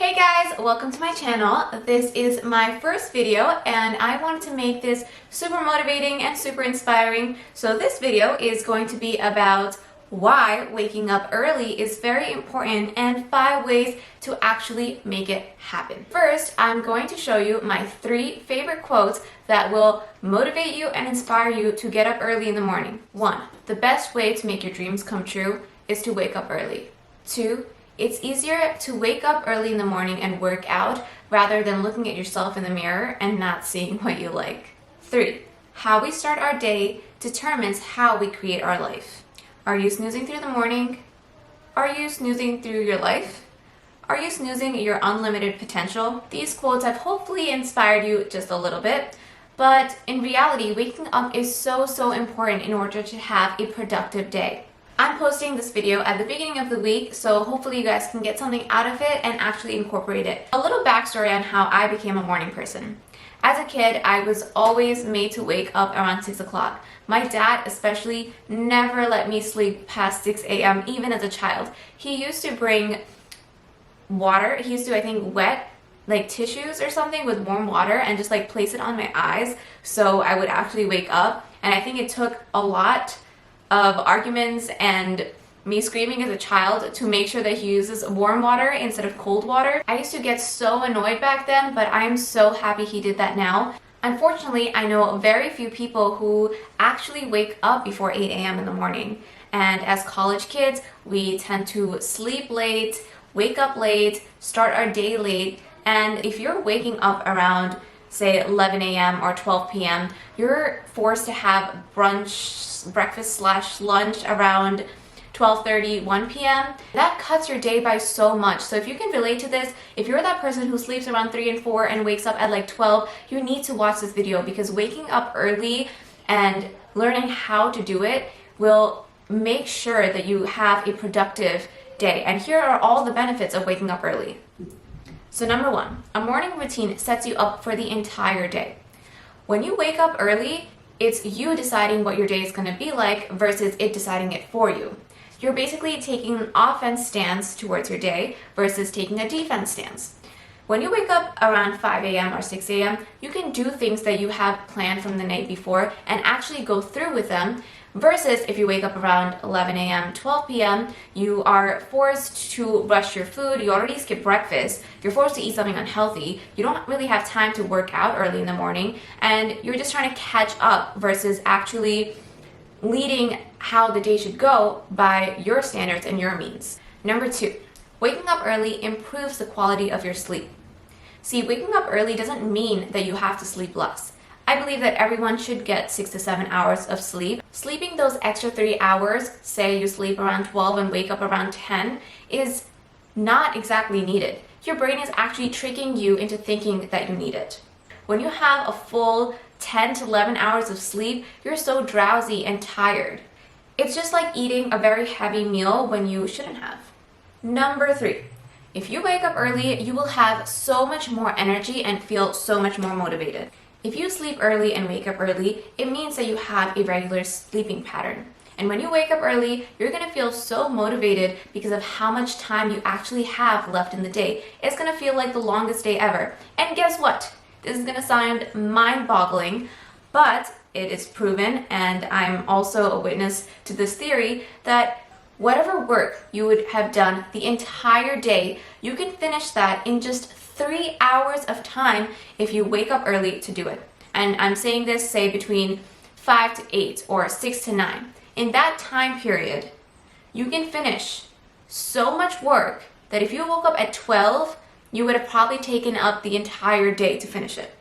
Hey guys, welcome to my channel. This is my first video and I wanted to make this super motivating and super inspiring. So this video is going to be about why waking up early is very important and 5 ways to actually make it happen. First, I'm going to show you my 3 favorite quotes that will motivate you and inspire you to get up early in the morning. 1. The best way to make your dreams come true is to wake up early. 2. It's easier to wake up early in the morning and work out rather than looking at yourself in the mirror and not seeing what you like. 3. How we start our day determines how we create our life. Are you snoozing through the morning? Are you snoozing through your life? Are you snoozing your unlimited potential? These quotes have hopefully inspired you just a little bit, but in reality, waking up is so important in order to have a productive day. I'm posting this video at the beginning of the week, so hopefully you guys can get something out of it and actually incorporate it. A little backstory on how I became a morning person. As a kid, I was always made to wake up around 6 o'clock. My dad especially never let me sleep past 6 a.m. even as a child. He used to bring water. He used to, I think, wet like tissues or something with warm water and just like place it on my eyes so I would actually wake up. And I think it took a lot of arguments and me screaming as a child to make sure that he uses warm water instead of cold water. I used to get so annoyed back then, but I am so happy he did that now. Unfortunately, I know very few people who actually wake up before 8 a.m. in the morning. And as college kids, we tend to sleep late, wake up late, start our day late. And if you're waking up around, say, 11 a.m. or 12 p.m., you're forced to have breakfast/lunch around 12:30, 1 p.m. That cuts your day by so much. So if you can relate to this, if you're that person who sleeps around 3 and 4 and wakes up at like 12, you need to watch this video because waking up early and learning how to do it will make sure that you have a productive day. And here are all the benefits of waking up early. So number 1, a morning routine sets you up for the entire day. When you wake up early, it's you deciding what your day is going to be like versus it deciding it for you. You're basically taking an offense stance towards your day versus taking a defense stance. When you wake up around 5 a.m. or 6 a.m., you can do things that you have planned from the night before and actually go through with them. Versus if you wake up around 11 a.m., 12 p.m., you are forced to rush your food, you already skipped breakfast, you're forced to eat something unhealthy, you don't really have time to work out early in the morning, and you're just trying to catch up versus actually leading how the day should go by your standards and your means. Number 2, waking up early improves the quality of your sleep. See, waking up early doesn't mean that you have to sleep less. I believe that everyone should get 6 to 7 hours of sleep. Sleeping those extra 3 hours, say you sleep around 12 and wake up around 10, is not exactly needed. Your brain is actually tricking you into thinking that you need it. When you have a full 10 to 11 hours of sleep, you're so drowsy and tired. It's just like eating a very heavy meal when you shouldn't have. Number 3, if you wake up early, you will have so much more energy and feel so much more motivated. If you sleep early and wake up early, it means that you have a regular sleeping pattern. And when you wake up early, you're going to feel so motivated because of how much time you actually have left in the day. It's going to feel like the longest day ever. And guess what? This is going to sound mind-boggling, but it is proven, and I'm also a witness to this theory, that whatever work you would have done the entire day, you can finish that in just 3 hours of time if you wake up early to do it. And I'm saying this, say, between 5 to 8 or 6 to 9. In that time period, you can finish so much work that if you woke up at 12, you would have probably taken up the entire day to finish it.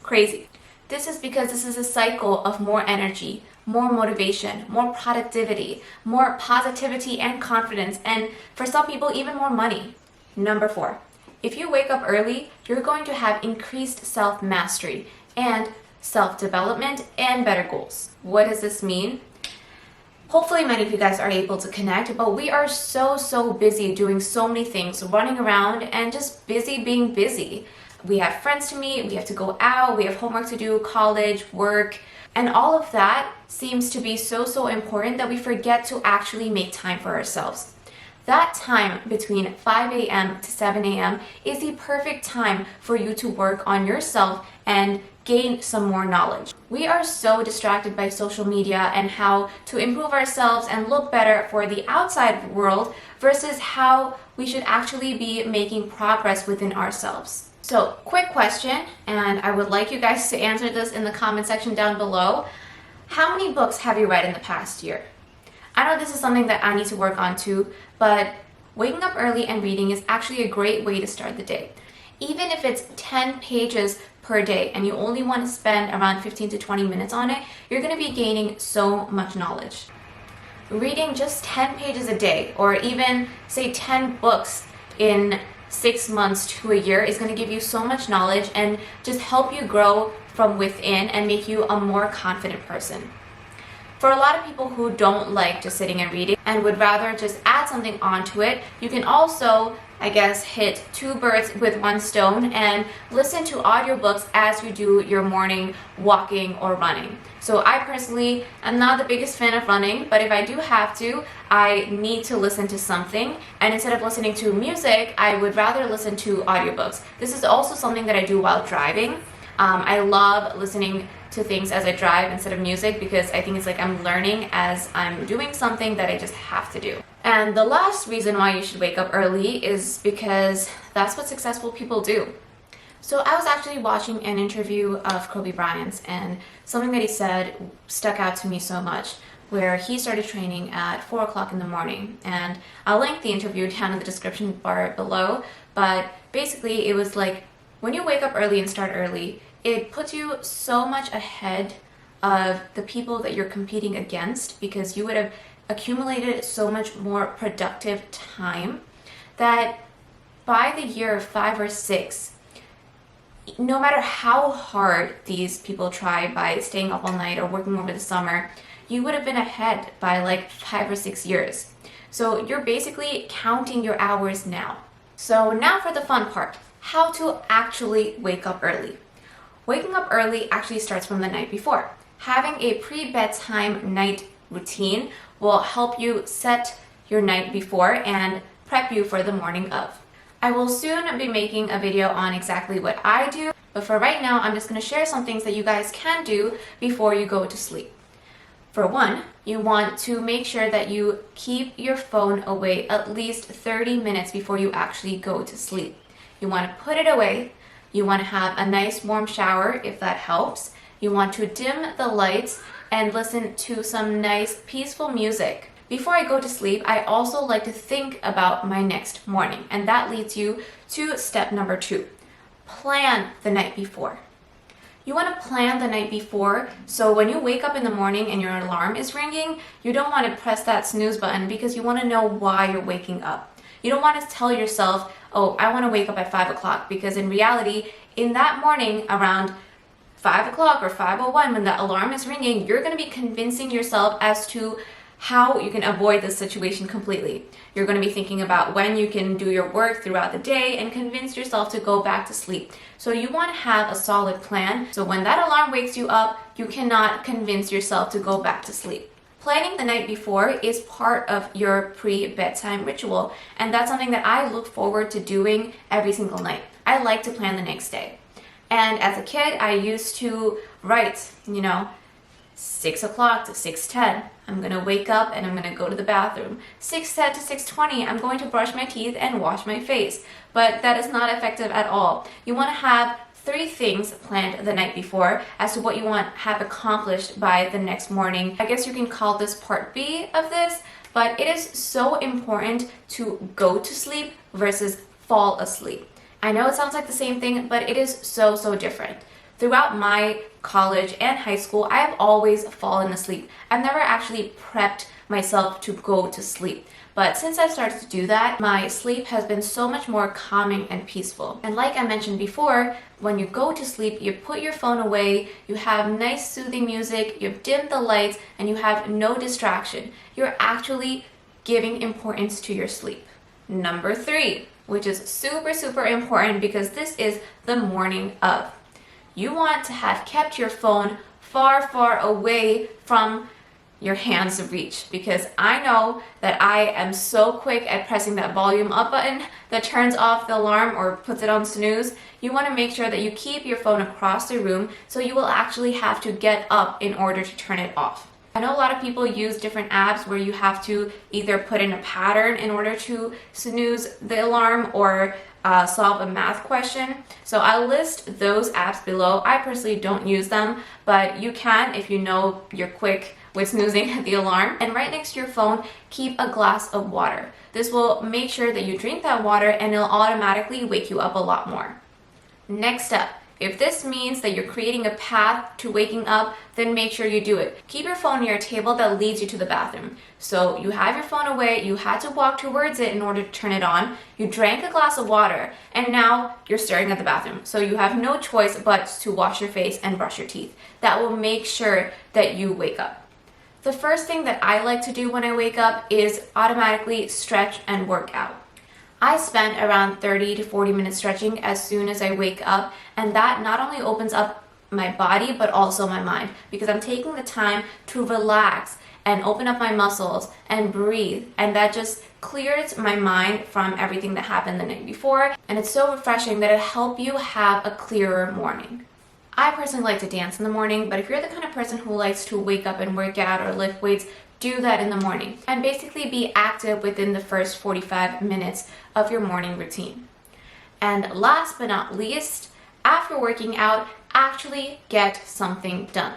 Crazy. This is because this is a cycle of more energy, more motivation, more productivity, more positivity and confidence, and for some people, even more money. Number 4. If you wake up early, you're going to have increased self-mastery and self-development and better goals. What does this mean? Hopefully many of you guys are able to connect, but we are so busy doing so many things, running around and just busy being busy. We have friends to meet, we have to go out, we have homework to do, college, work, and all of that seems to be so important that we forget to actually make time for ourselves. that time between 5 a.m. to 7 a.m. is the perfect time for you to work on yourself and gain some more knowledge. We are so distracted by social media and how to improve ourselves and look better for the outside world versus how we should actually be making progress within ourselves. So, quick question, and I would like you guys to answer this in the comment section down below. How many books have you read in the past year? I know this is something that I need to work on too, but waking up early and reading is actually a great way to start the day. Even if it's 10 pages per day and you only want to spend around 15 to 20 minutes on it, you're going to be gaining so much knowledge. Reading just 10 pages a day, or even say 10 books in 6 months to a year, is going to give you so much knowledge and just help you grow from within and make you a more confident person. For a lot of people who don't like just sitting and reading and would rather just add something onto it, you can also, I guess, hit 2 birds with 1 stone and listen to audiobooks as you do your morning walking or running. So I personally am not the biggest fan of running, but if I do have to, I need to listen to something. And instead of listening to music, I would rather listen to audiobooks. This is also something that I do while driving. I love listening to things as I drive instead of music because I think it's like I'm learning as I'm doing something that I just have to do. And the last reason why you should wake up early is because that's what successful people do. So I was actually watching an interview of Kobe Bryant's, and something that he said stuck out to me so much, where he started training at 4 o'clock in the morning. And I'll link the interview down in the description bar below, but basically it was like, when you wake up early and start early, it puts you so much ahead of the people that you're competing against because you would have accumulated so much more productive time that by the year 5 or 6, no matter how hard these people try by staying up all night or working over the summer, you would have been ahead by like 5 or 6 years. So you're basically counting your hours now. So now for the fun part, how to actually wake up early. Waking up early actually starts from the night before. Having a pre-bedtime night routine will help you set your night before and prep you for the morning of. I will soon be making a video on exactly what I do, but for right now, I'm just going to share some things that you guys can do before you go to sleep. For one, you want to make sure that you keep your phone away at least 30 minutes before you actually go to sleep. You want to put it away. You want to have a nice warm shower if that helps. You want to dim the lights and listen to some nice peaceful music. Before I go to sleep, I also like to think about my next morning, and that leads you to step number 2. Plan the night before. You want to plan the night before, so when you wake up in the morning and your alarm is ringing, you don't want to press that snooze button because you want to know why you're waking up. You don't want to tell yourself, oh, I want to wake up at 5 o'clock, because in reality, in that morning around 5 o'clock or 5:01 when the alarm is ringing, you're going to be convincing yourself as to how you can avoid this situation completely. You're going to be thinking about when you can do your work throughout the day and convince yourself to go back to sleep. So you want to have a solid plan, so when that alarm wakes you up, you cannot convince yourself to go back to sleep. Planning the night before is part of your pre-bedtime ritual, and that's something that I look forward to doing every single night. I like to plan the next day. And as a kid, I used to write, 6 o'clock to 6:10, I'm going to wake up and I'm going to go to the bathroom. 6:10 to 6:20, I'm going to brush my teeth and wash my face. But that is not effective at all. You want to have 3 things planned the night before as to what you want to have accomplished by the next morning. I guess you can call this part B of this, but it is so important to go to sleep versus fall asleep. I know it sounds like the same thing, but it is so, so different. Throughout my college and high school, I have always fallen asleep. I've never actually prepped myself to go to sleep. But since I've started to do that, my sleep has been so much more calming and peaceful. And like I mentioned before, when you go to sleep, you put your phone away, you have nice soothing music, you've dimmed the lights, and you have no distraction. You're actually giving importance to your sleep. Number 3, which is super, super important because this is the morning of. You want to have kept your phone far, far away from your hands reach, because I know that I am so quick at pressing that volume up button that turns off the alarm or puts it on snooze. You want to make sure that you keep your phone across the room so you will actually have to get up in order to turn it off. I know a lot of people use different apps where you have to either put in a pattern in order to snooze the alarm or solve a math question. So I'll list those apps below. I personally don't use them, but you can if you know you're quick with snoozing the alarm. And right next to your phone, keep a glass of water. This will make sure that you drink that water and it'll automatically wake you up a lot more. Next up, if this means that you're creating a path to waking up, then make sure you do it. Keep your phone near a table that leads you to the bathroom. So you have your phone away, you had to walk towards it in order to turn it on, you drank a glass of water, and now you're staring at the bathroom. So you have no choice but to wash your face and brush your teeth. That will make sure that you wake up. The first thing that I like to do when I wake up is automatically stretch and work out. I spend around 30 to 40 minutes stretching as soon as I wake up, and that not only opens up my body but also my mind, because I'm taking the time to relax and open up my muscles and breathe, and that just clears my mind from everything that happened the night before, and it's so refreshing that it'll help you have a clearer morning. I personally like to dance in the morning, but if you're the kind of person who likes to wake up and work out or lift weights, do that in the morning and basically be active within the first 45 minutes of your morning routine. And last but not least, after working out, actually get something done.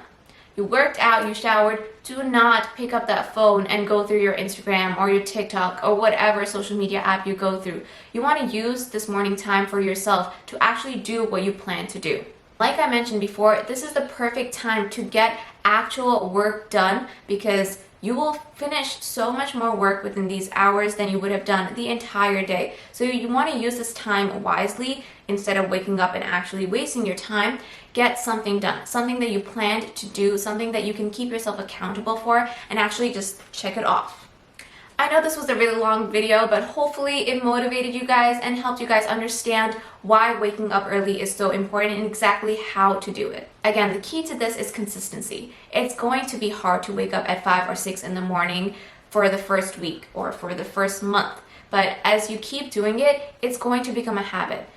You worked out, you showered, do not pick up that phone and go through your Instagram or your TikTok or whatever social media app you go through. You want to use this morning time for yourself to actually do what you plan to do. Like I mentioned before, this is the perfect time to get actual work done, because you will finish so much more work within these hours than you would have done the entire day. So you want to use this time wisely instead of waking up and actually wasting your time. Get something done, something that you planned to do, something that you can keep yourself accountable for, and actually just check it off. I know this was a really long video, but hopefully it motivated you guys and helped you guys understand why waking up early is so important and exactly how to do it. Again, the key to this is consistency. It's going to be hard to wake up at 5 or 6 in the morning for the first week or for the first month, but as you keep doing it, it's going to become a habit.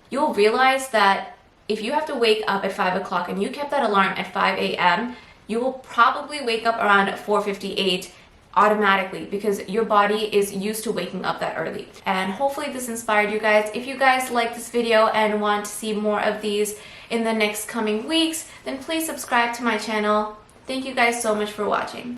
You'll realize that if you have to wake up at 5 o'clock and you kept that alarm at 5 a.m., you will probably wake up around 4:58 automatically, because your body is used to waking up that early. And hopefully this inspired you guys. If you guys like this video and want to see more of these in the next coming weeks, then please subscribe to my channel. Thank you guys so much for watching.